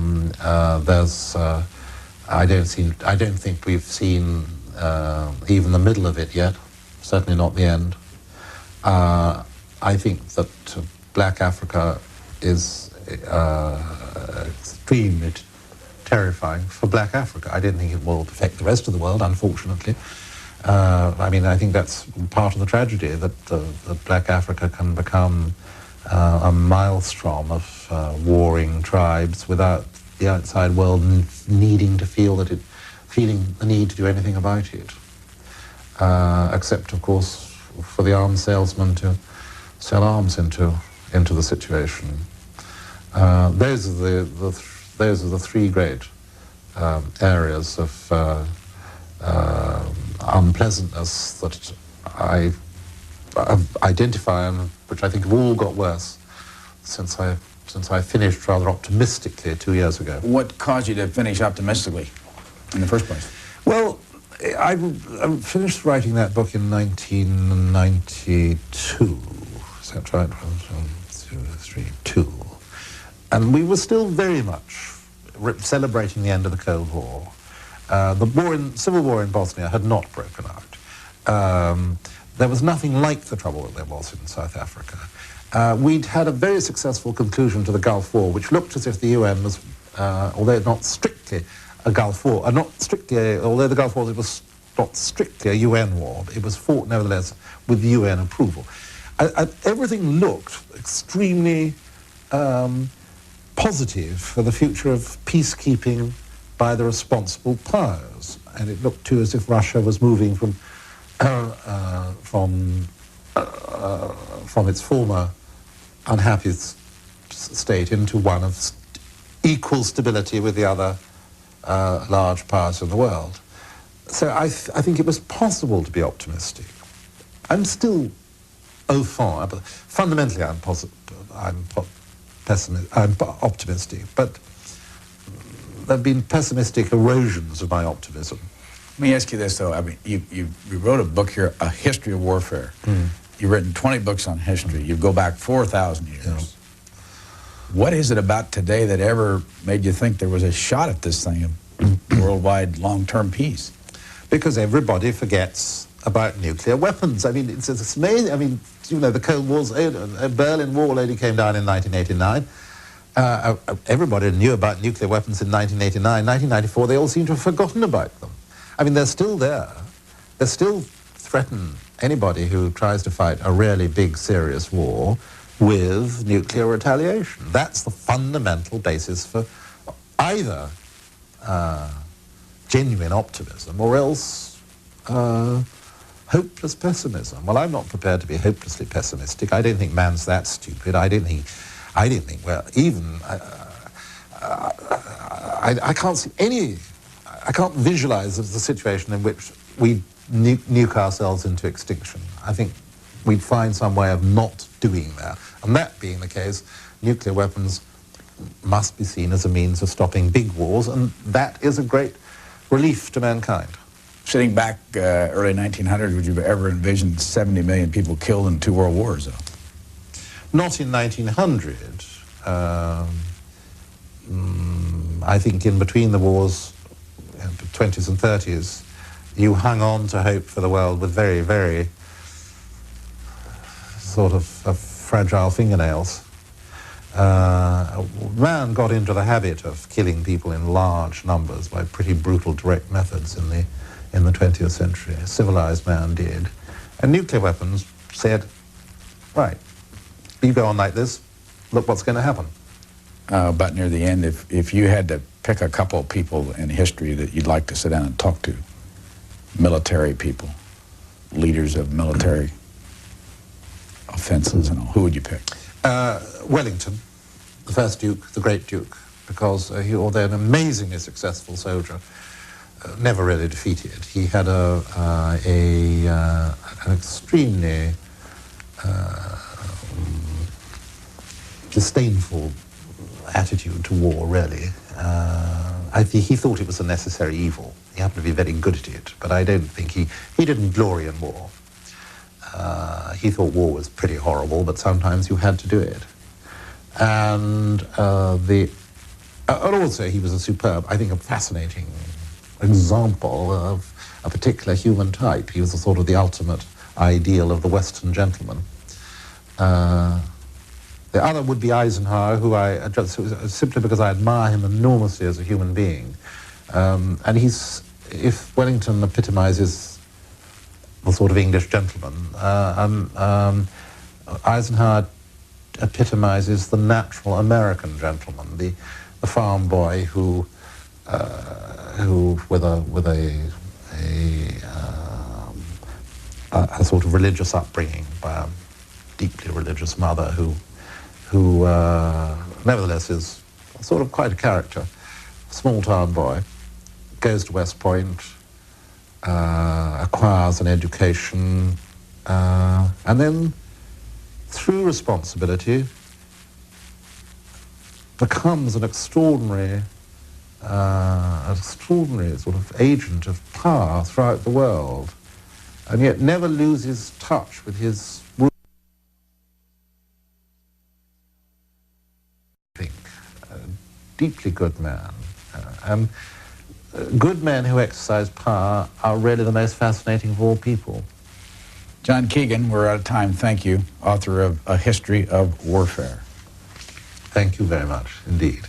[SPEAKER 2] don't think we've seen even the middle of it yet. Certainly not the end. I think that Black Africa is extremely terrifying for Black Africa. I don't think it will affect the rest of the world, unfortunately. I mean, I think that's part of the tragedy, that Black Africa can become a maelstrom of warring tribes without the outside world needing to feeling the need to do anything about it. Except, of course, for the arms salesman to sell arms into the situation. Those are the three great areas of unpleasantness that I identify, and which I think have all got worse since I finished rather optimistically 2 years ago.
[SPEAKER 1] What caused you to finish optimistically in the first place?
[SPEAKER 2] Well, I finished writing that book in 1992. Is that right? 1, 2, 3, 2. And we were still very much celebrating the end of the Cold War. The civil war in Bosnia had not broken out. There was nothing like the trouble that there was in South Africa. We'd had a very successful conclusion to the Gulf War, which looked as if the UN was, although not strictly a Gulf War, although the Gulf War was not strictly a UN war, it was fought nevertheless with UN approval. Everything looked extremely positive for the future of peacekeeping by the responsible powers, and it looked too as if Russia was moving from its former unhappy state into one of equal stability with the other large powers in the world. So I think it was possible to be optimistic. I'm still au fond, but fundamentally I'm optimistic, but there have been pessimistic erosions of my optimism.
[SPEAKER 1] Let me ask you this, though. I mean, you wrote a book here, A History of Warfare. You've written 20 books on history. You go back 4,000 years. Yeah. What is it about today that ever made you think there was a shot at this thing of worldwide long-term peace?
[SPEAKER 2] Because everybody forgets about nuclear weapons. I mean, it's amazing. I mean, you know, the Cold War's Berlin Wall only came down in 1989. Everybody knew about nuclear weapons in 1989. 1994, they all seem to have forgotten about them. I mean, they're still there. They still threaten anybody who tries to fight a really big, serious war with nuclear retaliation. That's the fundamental basis for either genuine optimism or else hopeless pessimism. Well, I'm not prepared to be hopelessly pessimistic. I don't think man's that stupid. I don't think, well, even, I can't see any, I can't visualize the situation in which we nuke ourselves into extinction. I think we'd find some way of not doing that. And that being the case, nuclear weapons must be seen as a means of stopping big wars, and that is a great relief to mankind.
[SPEAKER 1] Sitting back early 1900s, would you have ever envisioned 70 million people killed in 2 world wars, though?
[SPEAKER 2] Not in 1900. I think in between the wars, the 20s and 30s, you hung on to hope for the world with very, very sort of fragile fingernails. Man got into the habit of killing people in large numbers by pretty brutal direct methods in the 20th century. Civilized man did. And nuclear weapons said, right, you go on like this, look what's going to happen.
[SPEAKER 1] About near the end, if you had to pick a couple of people in history that you'd like to sit down and talk to, military people, leaders of military offenses and all, who would you pick?
[SPEAKER 2] Wellington, the first Duke, the great Duke, because although an amazingly successful soldier, never really defeated. He had an extremely disdainful attitude to war, really. I think he thought it was a necessary evil. He happened to be very good at it, but I don't think he didn't glory in war. He thought war was pretty horrible, but sometimes you had to do it. And also he was a superb, I think a fascinating example of a particular human type. He was a sort of the ultimate ideal of the Western gentleman. The other would be Eisenhower, who I just simply because I admire him enormously as a human being. And if Wellington epitomizes the sort of English gentleman, Eisenhower epitomizes the natural American gentleman, the farm boy who with a sort of religious upbringing by a deeply religious mother who nevertheless is sort of quite a character, small town boy, goes to West Point, acquires an education, and then through responsibility becomes an extraordinary sort of agent of power throughout the world, and yet never loses touch with his deeply good man. And good men who exercise power are really the most fascinating of all people.
[SPEAKER 1] John Keegan, we're out of time. Thank you, author of A History of Warfare.
[SPEAKER 2] Thank you very much indeed.